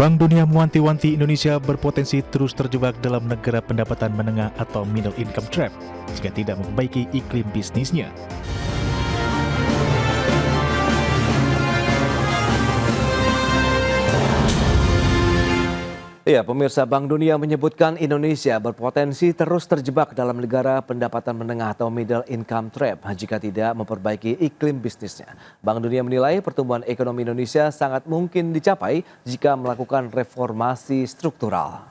Bank Dunia mewanti-wanti Indonesia berpotensi terus terjebak dalam negara pendapatan menengah atau middle income trap jika tidak memperbaiki iklim bisnisnya. Ya, pemirsa, Bank Dunia menyebutkan Indonesia berpotensi terus terjebak dalam negara pendapatan menengah atau middle income trap jika tidak memperbaiki iklim bisnisnya. Bank Dunia menilai pertumbuhan ekonomi Indonesia sangat mungkin dicapai jika melakukan reformasi struktural.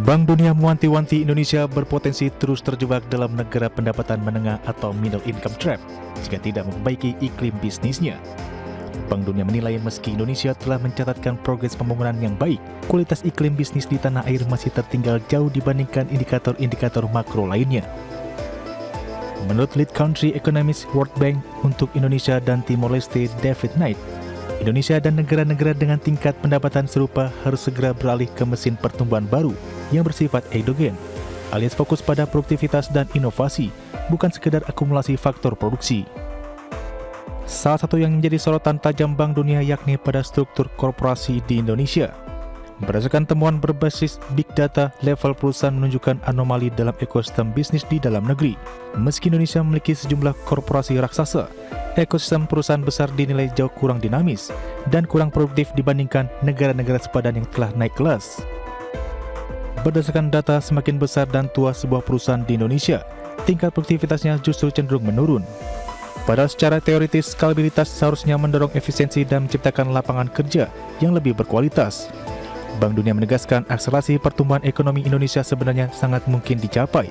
Bank Dunia mewanti-wanti Indonesia berpotensi terus terjebak dalam negara pendapatan menengah atau middle income trap jika tidak memperbaiki iklim bisnisnya. Bank Dunia menilai meski Indonesia telah mencatatkan progres pembangunan yang baik, kualitas iklim bisnis di tanah air masih tertinggal jauh dibandingkan indikator-indikator makro lainnya. Menurut Lead Country Economist World Bank untuk Indonesia dan Timor Leste David Knight, Indonesia dan negara-negara dengan tingkat pendapatan serupa harus segera beralih ke mesin pertumbuhan baru yang bersifat endogen, alias fokus pada produktivitas dan inovasi, bukan sekedar akumulasi faktor produksi. Salah satu yang menjadi sorotan tajam Bank Dunia yakni pada struktur korporasi di Indonesia. Berdasarkan temuan berbasis Big Data, level perusahaan menunjukkan anomali dalam ekosistem bisnis di dalam negeri. Meski Indonesia memiliki sejumlah korporasi raksasa, ekosistem perusahaan besar dinilai jauh kurang dinamis dan kurang produktif dibandingkan negara-negara sepadan yang telah naik kelas. Berdasarkan data, semakin besar dan tua sebuah perusahaan di Indonesia, tingkat produktivitasnya justru cenderung menurun. Padahal secara teoritis, skalabilitas seharusnya mendorong efisiensi dan menciptakan lapangan kerja yang lebih berkualitas. Bank Dunia menegaskan akselerasi pertumbuhan ekonomi Indonesia sebenarnya sangat mungkin dicapai.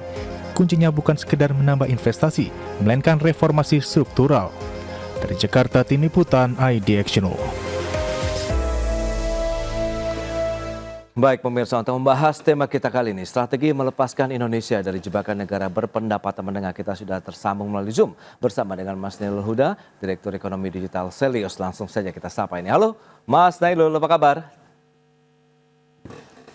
Kuncinya bukan sekedar menambah investasi, melainkan reformasi struktural. Dari Jakarta, Tim Liputan IDXNO. Baik pemirsa, untuk membahas tema kita kali ini, strategi melepaskan Indonesia dari jebakan negara berpendapatan menengah, kita sudah tersambung melalui Zoom bersama dengan Mas Nailul Huda, Direktur Ekonomi Digital Selios. Langsung saja kita sapa ini. Halo Mas Nailul, apa kabar?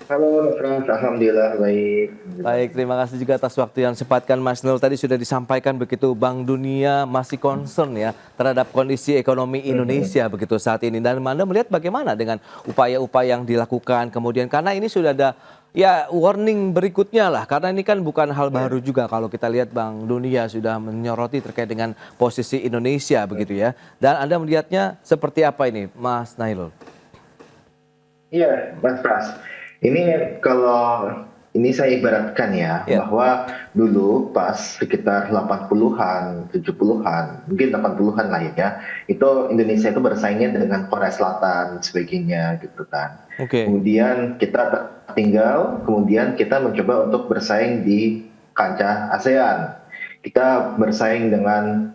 Halo Mas Frans, alhamdulillah baik. Baik, terima kasih juga atas waktu yang sempatkan Mas Nailul. Tadi sudah disampaikan begitu, Bank Dunia masih concern ya terhadap kondisi ekonomi Indonesia begitu saat ini. Dan Anda melihat bagaimana dengan upaya-upaya yang dilakukan kemudian, karena ini sudah ada ya warning berikutnya lah, karena ini kan bukan hal baru juga kalau kita lihat Bank Dunia sudah menyoroti terkait dengan posisi Indonesia begitu ya. Dan Anda melihatnya seperti apa ini Mas Nailul? Iya Mas Frans. Ini kalau ini saya ibaratkan ya, bahwa dulu pas sekitar 80-an, 70-an, mungkin 80-an lah ya, itu Indonesia itu bersaingnya dengan Korea Selatan sebagainya gitu kan. Kemudian kita tertinggal, kemudian kita mencoba untuk bersaing di kancah ASEAN. Kita bersaing dengan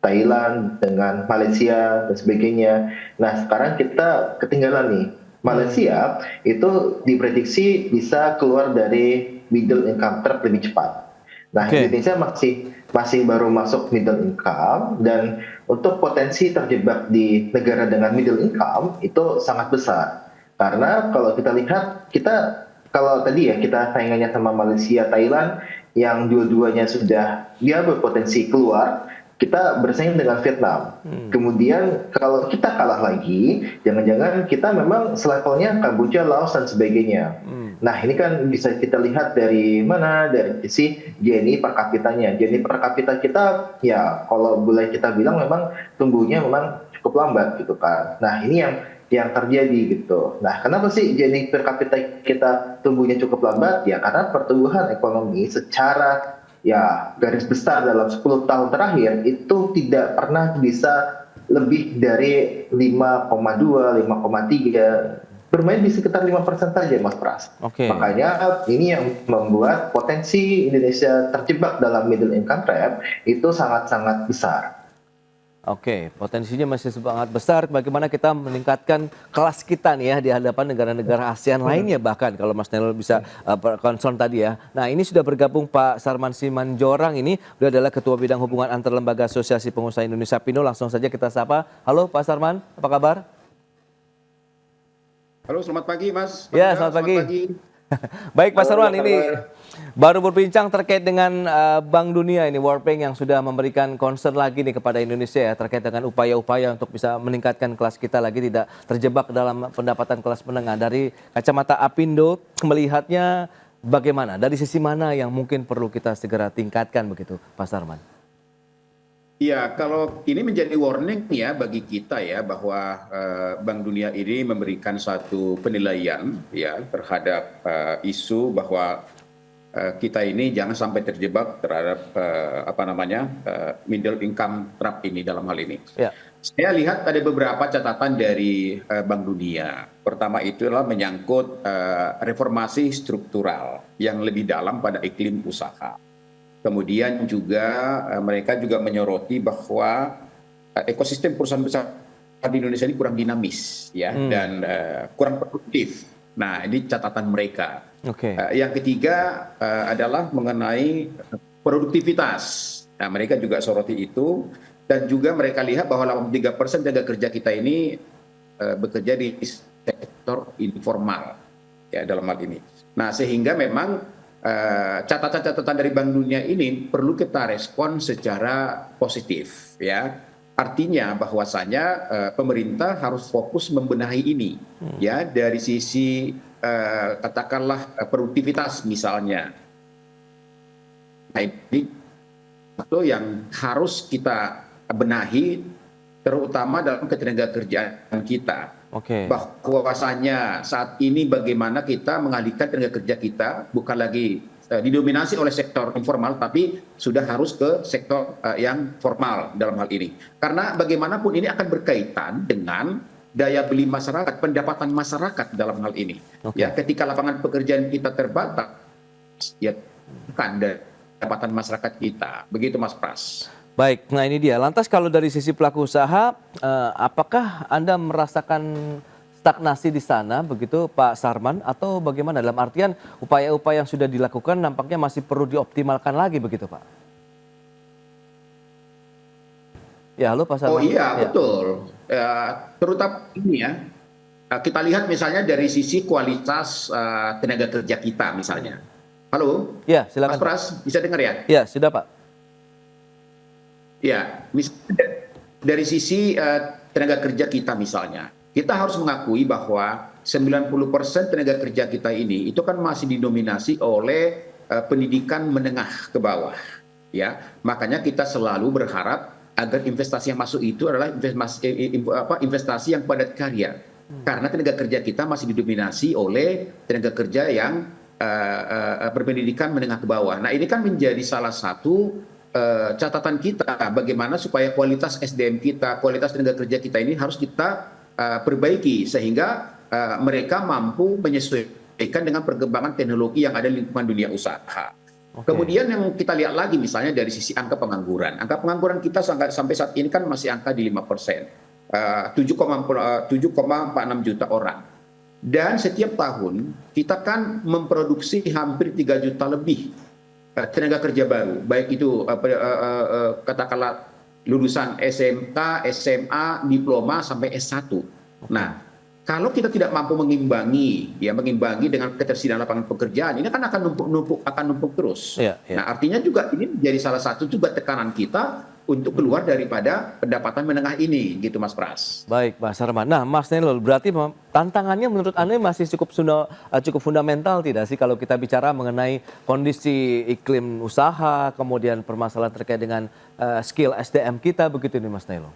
Thailand, dengan Malaysia dan sebagainya. Nah sekarang kita ketinggalan nih. Malaysia itu diprediksi bisa keluar dari middle income trap lebih cepat. Nah, Indonesia masih baru masuk middle income, dan untuk potensi terjebak di negara dengan middle income itu sangat besar. Karena kalau kita lihat, kalau tadi ya kita saingannya sama Malaysia, Thailand yang dua-duanya sudah dia berpotensi keluar, kita bersaing dengan Vietnam. Kemudian kalau kita kalah lagi, jangan-jangan kita memang selevelnya Kamboja, Laos dan sebagainya. Nah ini kan bisa kita lihat dari mana, dari sisi GNI per kapitanya. GNI per kapita kita ya kalau boleh kita bilang memang tumbuhnya memang cukup lambat gitu kan. Nah ini yang terjadi gitu. Nah kenapa sih GNI per kapita kita tumbuhnya cukup lambat? Ya karena pertumbuhan ekonomi secara ya garis besar dalam 10 tahun terakhir itu tidak pernah bisa lebih dari 5,2, 5,3, bermain di sekitar 5% saja Mas Pras. Makanya ini yang membuat potensi Indonesia terjebak dalam middle income trap itu sangat-sangat besar. Potensinya masih sangat besar. Bagaimana kita meningkatkan kelas kita nih ya di hadapan negara-negara ASEAN lainnya, bahkan kalau Mas Nailul bisa concern tadi ya. Nah ini sudah bergabung Pak Sarman Simanjorang, ini beliau adalah Ketua Bidang Hubungan Antar Lembaga Asosiasi Pengusaha Indonesia Pindo. Langsung saja kita sapa. Halo Pak Sarman, apa kabar? Halo, selamat pagi Mas. Ya, selamat pagi. Baik Pak Halo, Sarwan, Dr. ini Noel. baru berbincang terkait dengan Bank Dunia ini, World Bank yang sudah memberikan concern lagi nih kepada Indonesia ya terkait dengan upaya-upaya untuk bisa meningkatkan kelas kita lagi tidak terjebak dalam pendapatan kelas menengah. Dari kacamata Apindo melihatnya bagaimana? Dari sisi mana yang mungkin perlu kita segera tingkatkan begitu, Pak Sarman? Ya, kalau ini menjadi warning ya bagi kita ya bahwa Bank Dunia ini memberikan satu penilaian ya terhadap isu bahwa kita ini jangan sampai terjebak terhadap middle income trap ini dalam hal ini. Ya. Saya lihat ada beberapa catatan dari Bank Dunia. Pertama itu adalah menyangkut reformasi struktural yang lebih dalam pada iklim usaha. Kemudian juga mereka juga menyoroti bahwa ekosistem perusahaan besar di Indonesia ini kurang dinamis ya dan kurang produktif. Nah, ini catatan mereka. Oke. Yang ketiga adalah mengenai produktivitas. Nah, mereka juga soroti itu dan juga mereka lihat bahwa 83% tenaga kerja kita ini bekerja di sektor informal ya dalam hal ini. Nah, sehingga memang catatan-catatan dari Bank Dunia ini perlu kita respon secara positif ya. Artinya bahwasanya pemerintah harus fokus membenahi ini ya dari sisi katakanlah produktivitas misalnya. Nah, ini itu yang harus kita benahi terutama dalam ketenagakerjaan kita. Oke. Bahwasanya saat ini bagaimana kita mengalihkan tenaga kerja kita bukan lagi didominasi oleh sektor informal tapi sudah harus ke sektor yang formal dalam hal ini. Karena bagaimanapun ini akan berkaitan dengan daya beli masyarakat, pendapatan masyarakat dalam hal ini. Oke. Ya, ketika lapangan pekerjaan kita terbatas, ya bukan pendapatan masyarakat kita. Begitu Mas Pras. Baik, nah ini dia. Lantas kalau dari sisi pelaku usaha, apakah Anda merasakan stagnasi di sana begitu Pak Sarman atau bagaimana? Dalam artian upaya-upaya yang sudah dilakukan nampaknya masih perlu dioptimalkan lagi begitu Pak? Ya, halo Pak Sarman. Oh iya, Ya. betul. Terutama ini ya, kita lihat misalnya dari sisi kualitas tenaga kerja kita misalnya. Halo, Ya, silakan. Mas Pras, bisa dengar ya? Ya, sudah Pak. Ya, misalnya dari sisi tenaga kerja kita misalnya, kita harus mengakui bahwa 90% tenaga kerja kita ini itu kan masih didominasi oleh pendidikan menengah ke bawah. Ya, makanya kita selalu berharap agar investasi yang masuk itu adalah investasi yang padat karya. Karena tenaga kerja kita masih didominasi oleh tenaga kerja yang berpendidikan menengah ke bawah. Nah, ini kan menjadi salah satu catatan kita bagaimana supaya kualitas SDM kita, kualitas tenaga kerja kita ini harus kita perbaiki sehingga mereka mampu menyesuaikan dengan perkembangan teknologi yang ada di lingkungan dunia usaha. Oke. Kemudian yang kita lihat lagi misalnya dari sisi angka pengangguran. Angka pengangguran kita sampai saat ini kan masih angka di 5%. 7,46 juta orang. Dan setiap tahun kita kan memproduksi hampir 3 juta lebih tenaga kerja baru, baik itu katakanlah lulusan SMK, SMA, diploma sampai S1. Nah, kalau kita tidak mampu mengimbangi dengan ketersediaan lapangan pekerjaan, ini kan akan numpuk terus. Ya, ya. Nah, artinya juga ini menjadi salah satu juga tekanan kita untuk keluar daripada pendapatan menengah ini, gitu Mas Pras. Baik, Pak Sarman. Nah, Mas Nelol, berarti tantangannya menurut Anda masih cukup fundamental tidak sih kalau kita bicara mengenai kondisi iklim usaha, kemudian permasalahan terkait dengan skill SDM kita, begitu nih Mas Nelol?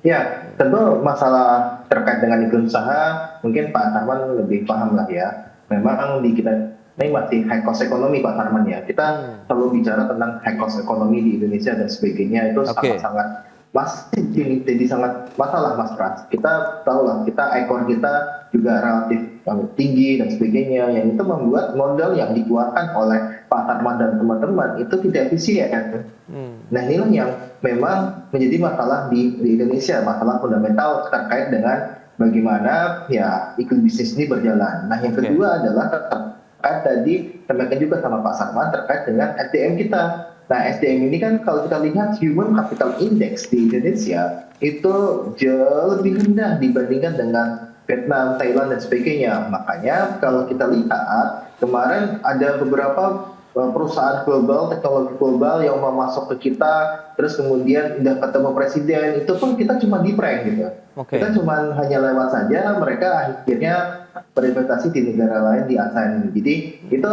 Ya, tentu masalah terkait dengan iklim usaha mungkin Pak Sarman lebih paham lah ya. Memang di kita ini masih high cost ekonomi Pak Sarman ya. Kita selalu bicara tentang high cost ekonomi di Indonesia dan sebagainya itu sangat-sangat masih jadi sangat masalah Mas Pras. Kita tahu lah kita ekor kita juga relatif tinggi dan sebagainya yang itu membuat modal yang dikeluarkan oleh Pak Sarman dan teman-teman itu tidak efisien. Nah inilah yang memang menjadi masalah di Indonesia, masalah fundamental terkait dengan bagaimana ya iklim bisnis ini berjalan. Nah yang kedua adalah terkait tadi sampaikan juga sama Pak Sarman terkait dengan SDM kita. Nah SDM ini kan kalau kita lihat Human Capital Index di Indonesia itu jauh lebih rendah dibandingkan dengan Vietnam, Thailand dan sebagainya. Makanya kalau kita lihat kemarin ada beberapa perusahaan global, teknologi global yang mau masuk ke kita, terus kemudian udah ketemu presiden, itu pun kita cuma di prank gitu. Kita cuma hanya lewat saja, mereka akhirnya berinvestasi di negara lain di ASEAN. Jadi itu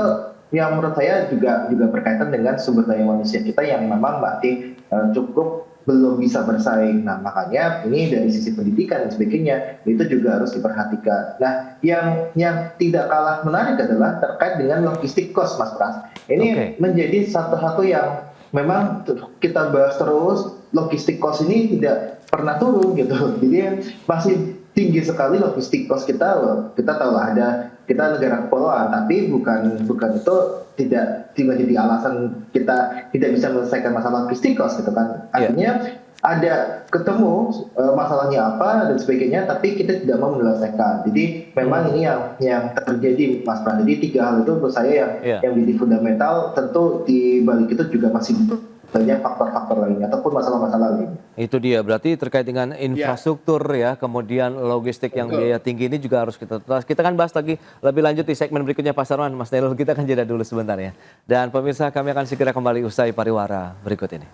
yang menurut saya juga berkaitan dengan sumber daya manusia kita yang memang masih cukup belum bisa bersaing. Nah, makanya ini dari sisi pendidikan dan sebagainya itu juga harus diperhatikan. Nah, yang tidak kalah menarik adalah terkait dengan logistik cost, Mas Pras. Ini menjadi satu yang memang kita bahas terus, logistik cost ini tidak pernah turun gitu. Jadi masih tinggi sekali logistik cost kita loh. Kita tahu lah kita negara kepulauan, tapi bukan itu tidak jadi alasan kita tidak bisa menyelesaikan masalah logistik cost gitu kan. Artinya ada ketemu masalahnya apa dan sebagainya, tapi kita tidak mau menyelesaikan. Jadi memang ini yang terjadi, Mas Pras. Jadi 3 hal itu menurut saya yang menjadi fundamental. Tentu di balik itu juga masih banyak faktor-faktor lainnya ataupun masalah-masalah lainnya. Itu dia, berarti terkait dengan infrastruktur ya, kemudian logistik yang biaya tinggi ini juga harus kita tuntas. Kita akan bahas lagi lebih lanjut di segmen berikutnya, Pak Sarman. Mas Nailul, kita akan jeda dulu sebentar ya. Dan pemirsa, kami akan segera kembali usai pariwara berikut ini.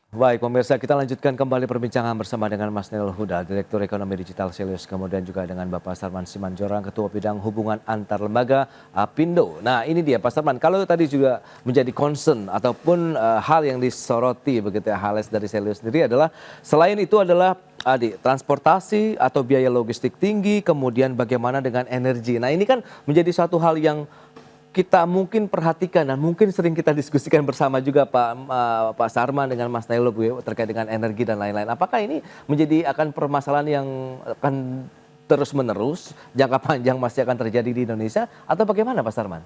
Baik pemirsa, kita lanjutkan kembali perbincangan bersama dengan Mas Nailul Huda, Direktur Ekonomi Digital Selius, kemudian juga dengan Bapak Sarman Simanjorang, Ketua Bidang Hubungan Antar Lembaga Apindo. Nah ini dia Pak Sarman, kalau tadi juga menjadi concern ataupun hal yang disoroti begitu ya, highlights dari Selius sendiri adalah selain itu adalah transportasi atau biaya logistik tinggi, kemudian bagaimana dengan energi. Nah ini kan menjadi satu hal yang kita mungkin perhatikan dan mungkin sering kita diskusikan bersama juga Pak Sarman dengan Mas Nailul terkait dengan energi dan lain-lain. Apakah ini akan permasalahan yang akan terus-menerus, jangka panjang masih akan terjadi di Indonesia atau bagaimana Pak Sarman?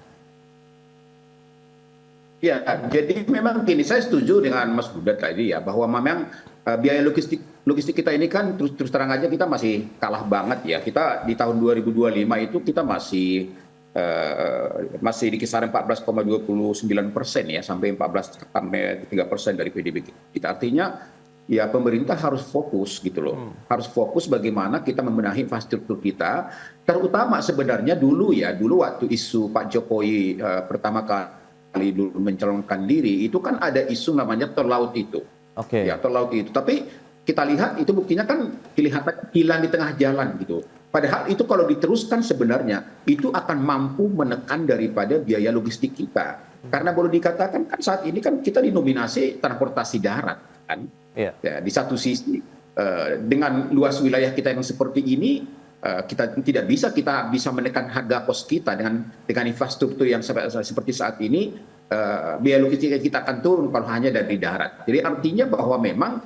Ya, jadi memang gini, saya setuju dengan Mas Huda tadi ya, bahwa memang biaya logistik kita ini kan terus terang aja kita masih kalah banget ya. Kita di tahun 2025 itu kita masih di kisaran 14,29% ya, sampai 3% dari PDB kita. Artinya ya pemerintah harus fokus gitu loh, harus fokus bagaimana kita membenahi infrastruktur kita, terutama sebenarnya dulu waktu isu Pak Jokowi pertama kali dulu mencalonkan diri, itu kan ada isu namanya tol laut itu. Ya, tol laut itu. Tapi kita lihat itu buktinya kan kelihatan hilang di tengah jalan gitu. Padahal itu kalau diteruskan sebenarnya itu akan mampu menekan daripada biaya logistik kita. Karena boleh dikatakan kan saat ini kan kita dinominasi transportasi darat kan. Ya, di satu sisi dengan luas wilayah kita yang seperti ini kita bisa menekan harga kos kita dengan infrastruktur yang seperti saat ini, biaya logistik kita akan turun kalau hanya dari darat. Jadi artinya bahwa memang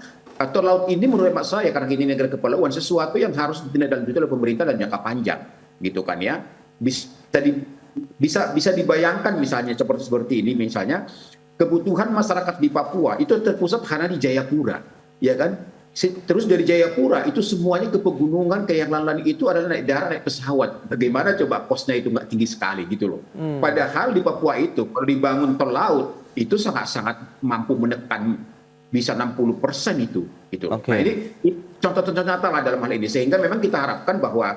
tol laut ini menurut saya, karena ini negara kepulauan, sesuatu yang harus ditindaklanjuti oleh pemerintah dan jangka panjang, gitu kan ya. Bisa dibayangkan misalnya seperti ini, misalnya kebutuhan masyarakat di Papua itu terpusat hanya di Jayapura, ya kan. Terus dari Jayapura itu semuanya ke pegunungan, ke yang lain-lain itu adalah naik darat, naik pesawat. Bagaimana coba kosnya itu nggak tinggi sekali gitu loh. Padahal di Papua itu kalau dibangun tol laut itu sangat-sangat mampu menekan bisa 60% itu gitu. Nah ini contoh-contoh nyata lah dalam hal ini, sehingga memang kita harapkan bahwa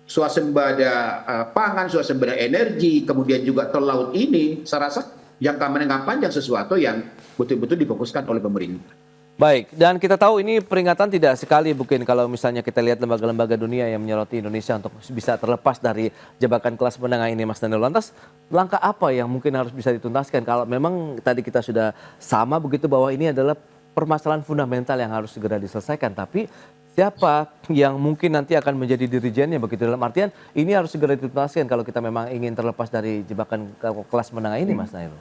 swasembada pangan, swasembada energi, kemudian juga tol laut ini saya rasa jangka menengah panjang sesuatu yang betul-betul difokuskan oleh pemerintah. Baik, dan kita tahu ini peringatan tidak sekali mungkin kalau misalnya kita lihat lembaga-lembaga dunia yang menyoroti Indonesia untuk bisa terlepas dari jebakan kelas menengah ini, Mas Nailul. Lantas langkah apa yang mungkin harus bisa dituntaskan kalau memang tadi kita sudah sama begitu bahwa ini adalah permasalahan fundamental yang harus segera diselesaikan, tapi siapa yang mungkin nanti akan menjadi dirijennya begitu, dalam artian ini harus segera dituntaskan kalau kita memang ingin terlepas dari jebakan kelas menengah ini, Mas Nailul.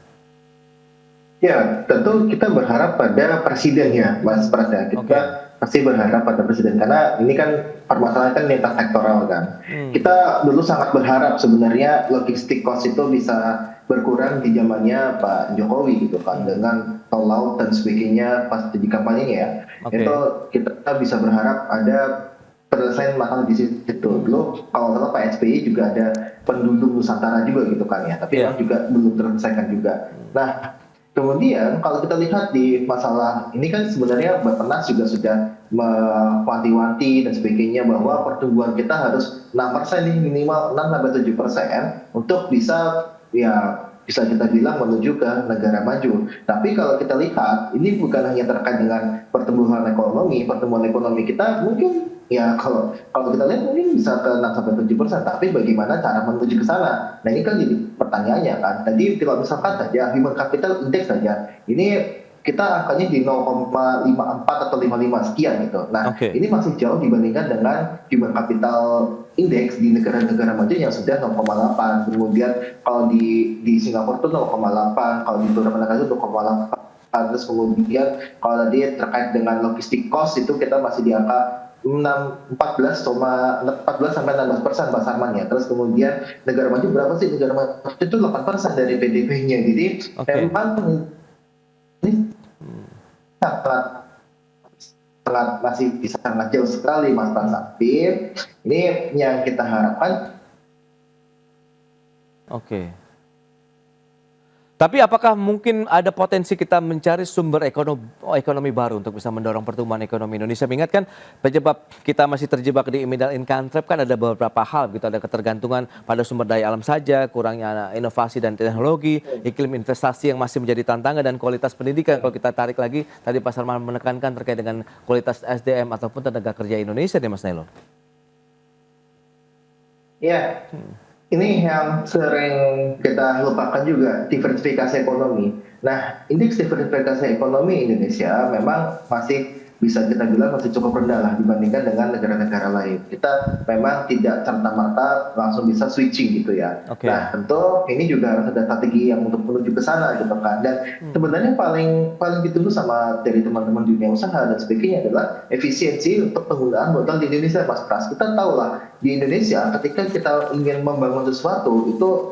Ya, tentu kita berharap pada presidennya, Mas Pras ya. Kita pasti berharap pada presiden karena ini kan permasalahan kan lintas sektoral kan. Kita dulu sangat berharap sebenarnya logistik cost itu bisa berkurang di zamannya Pak Jokowi gitu kan, dengan tol laut dan sebagainya pas di kampanyenya ya. Itu kita bisa berharap ada penyelesaian masalah di situ. Dulu kalau salah Pak SBY juga ada penduduk Nusantara juga gitu kan ya, tapi juga belum terselesaikan juga. Nah, Kemudian kalau kita lihat di masalah ini kan sebenarnya Bappenas juga sudah mewanti-wanti dan sebagainya bahwa pertumbuhan kita harus 6% nih, minimal 6 sampai 7% untuk bisa bisa kita bilang menuju ke negara maju. Tapi kalau kita lihat ini bukan hanya terkait dengan pertumbuhan ekonomi kita mungkin kalau kita lihat mungkin bisa ke 6 sampai 7%, tapi bagaimana cara menuju ke sana? Nah ini kan jadi pertanyaannya kan. Tadi kalau misalkan saja human capital index saja, ini kita angkanya di 0,54 atau 55 sekian gitu. Nah ini masih jauh dibandingkan dengan human capital index di negara-negara maju yang sudah 0,8. Kemudian kalau di Singapura itu 0,8, kalau di beberapa negara itu 0,8. Terus kemudian kalau tadi terkait dengan logistik cost itu kita masih di angka 14 sampai 16% Pak Sarman ya. Terus kemudian negara maju berapa sih? Negara maju itu 8% dari PDB-nya. Jadi memang ini sangat jauh sekali Mas Sapir. Ini yang kita harapkan. Oke. Tapi apakah mungkin ada potensi kita mencari sumber ekonomi baru untuk bisa mendorong pertumbuhan ekonomi Indonesia? Mengingat kan penyebab kita masih terjebak di middle income trap kan ada beberapa hal gitu. Ada ketergantungan pada sumber daya alam saja, kurangnya inovasi dan teknologi, iklim investasi yang masih menjadi tantangan, dan kualitas pendidikan. Kalau kita tarik lagi, tadi Pak Sarman menekankan terkait dengan kualitas SDM ataupun tenaga kerja Indonesia nih Mas Nailul. Ya. Ini yang sering kita lupakan juga, diversifikasi ekonomi. Nah, indeks diversifikasi ekonomi Indonesia memang masih bisa kita bilang masih cukup rendah lah dibandingkan dengan negara-negara lain. Kita memang tidak serta-merta langsung bisa switching gitu ya. Nah, tentu ini juga harus ada strategi yang untuk menuju ke sana gitu kan. Dan sebenarnya paling ditunggu sama dari teman-teman dunia usaha dan sebagainya adalah efisiensi untuk penggunaan modal di Indonesia, Mas Pras. Kita tahu lah di Indonesia ketika kita ingin membangun sesuatu itu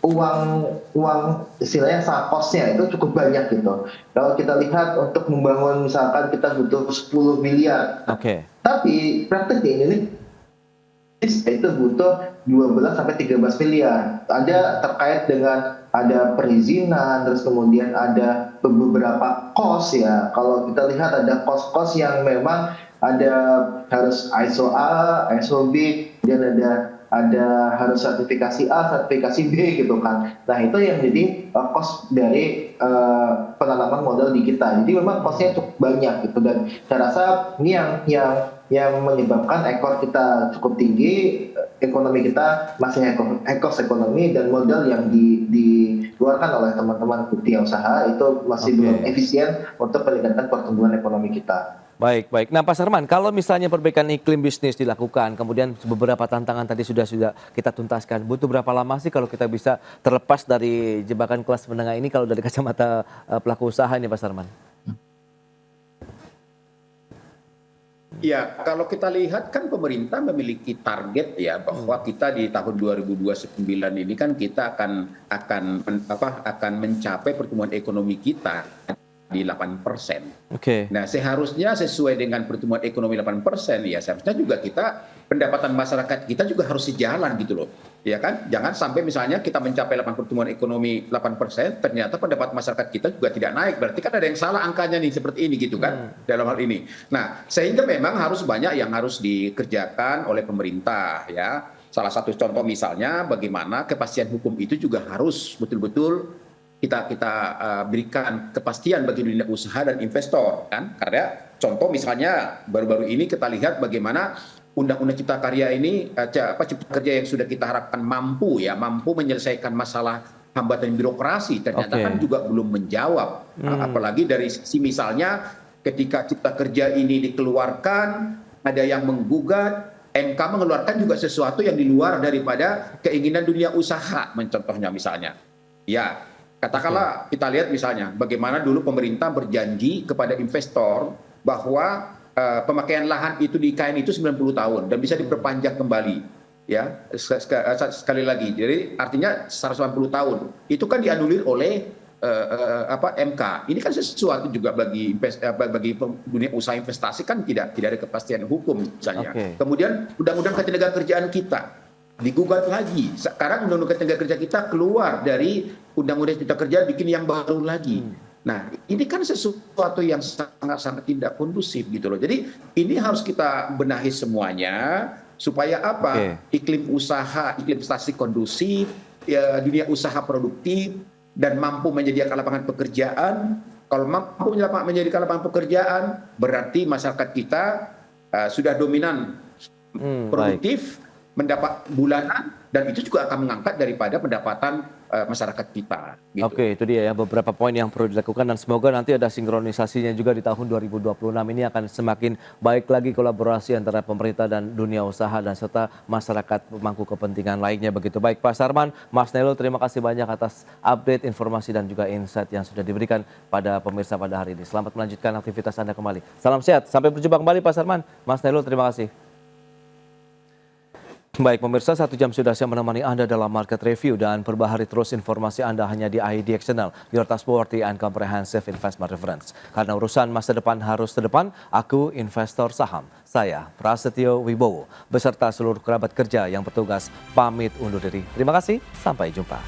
uang istilahnya sakosnya itu cukup banyak gitu. Kalau kita lihat untuk membangun misalkan kita butuh 10 miliar. Tapi praktek di Indonesia itu butuh 12 sampai 13 miliar. Ada terkait dengan ada perizinan, terus kemudian ada beberapa kos ya. Kalau kita lihat ada kos-kos yang memang ada harus ISO A, ISO B, dan ada harus sertifikasi A, sertifikasi B gitu kan. Nah itu yang jadi kos dari penanaman modal di kita. Jadi memang kosnya cukup banyak gitu, dan saya rasa ini yang menyebabkan ekor kita cukup tinggi, ekonomi kita masih ekos ekonomi, dan modal yang dikeluarkan oleh teman-teman dunia usaha itu masih belum efisien untuk meningkatkan pertumbuhan ekonomi kita. Baik. Nah Pak Sarman, kalau misalnya perbaikan iklim bisnis dilakukan, kemudian beberapa tantangan tadi sudah kita tuntaskan, butuh berapa lama sih kalau kita bisa terlepas dari jebakan kelas menengah ini kalau dari kacamata pelaku usaha ini Pak Sarman? Ya, kalau kita lihat kan pemerintah memiliki target ya bahwa kita di tahun 2029 ini kan kita akan mencapai pertumbuhan ekonomi kita di 8%. Nah, seharusnya sesuai dengan pertumbuhan ekonomi 8%, ya seharusnya juga pendapatan masyarakat kita juga harus sejalan gitu loh. Ya kan? Jangan sampai misalnya kita mencapai pertumbuhan ekonomi 8%, ternyata pendapatan masyarakat kita juga tidak naik. Berarti kan ada yang salah angkanya nih seperti ini gitu kan dalam hal ini. Nah, sehingga memang harus banyak yang harus dikerjakan oleh pemerintah ya. Salah satu contoh misalnya bagaimana kepastian hukum itu juga harus betul-betul kita berikan kepastian bagi dunia usaha dan investor kan, karena contoh misalnya baru-baru ini kita lihat bagaimana Undang-Undang Cipta Karya ini Cipta Kerja yang sudah kita harapkan mampu menyelesaikan masalah hambatan birokrasi ternyata kan juga belum menjawab. Apalagi dari sisi misalnya ketika Cipta Kerja ini dikeluarkan ada yang menggugat, MK mengeluarkan juga sesuatu yang di luar daripada keinginan dunia usaha, mencontohnya misalnya. Ya, katakanlah kita lihat misalnya bagaimana dulu pemerintah berjanji kepada investor bahwa pemakaian lahan itu di IKN itu 90 tahun dan bisa diperpanjang kembali ya sekali lagi. Jadi artinya 180 tahun. Itu kan dianulir oleh MK. Ini kan sesuatu juga bagi dunia usaha investasi kan tidak ada kepastian hukum misalnya. Kemudian undang-undang ketenagakerjaan kita digugat lagi. Sekarang undang-undang tenaga kerja kita keluar dari undang-undang cipta kerja, bikin yang baru lagi. Nah, ini kan sesuatu yang sangat-sangat tidak kondusif gitu loh. Jadi ini harus kita benahi semuanya supaya apa? Iklim usaha, iklim investasi kondusif, ya, dunia usaha produktif dan mampu menyediakan lapangan pekerjaan. Kalau mampu menyediakan lapangan pekerjaan, berarti masyarakat kita sudah dominan produktif, mendapat bulanan, dan itu juga akan mengangkat daripada pendapatan masyarakat kita. Gitu. Oke, itu dia ya beberapa poin yang perlu dilakukan dan semoga nanti ada sinkronisasinya juga di tahun 2026 ini akan semakin baik lagi kolaborasi antara pemerintah dan dunia usaha dan serta masyarakat pemangku kepentingan lainnya begitu. Baik Pak Sarman, Mas Nailul, terima kasih banyak atas update informasi dan juga insight yang sudah diberikan pada pemirsa pada hari ini. Selamat melanjutkan aktivitas Anda kembali. Salam sehat, sampai berjumpa kembali Pak Sarman. Mas Nailul, terima kasih. Baik pemirsa, 1 jam sudah saya menemani Anda dalam market review dan perbahari terus informasi Anda hanya di IDX Channel, your trustworthy and comprehensive investment reference. Karena urusan masa depan harus terdepan, aku investor saham. Saya Prasetyo Wibowo beserta seluruh kerabat kerja yang bertugas pamit undur diri. Terima kasih, sampai jumpa.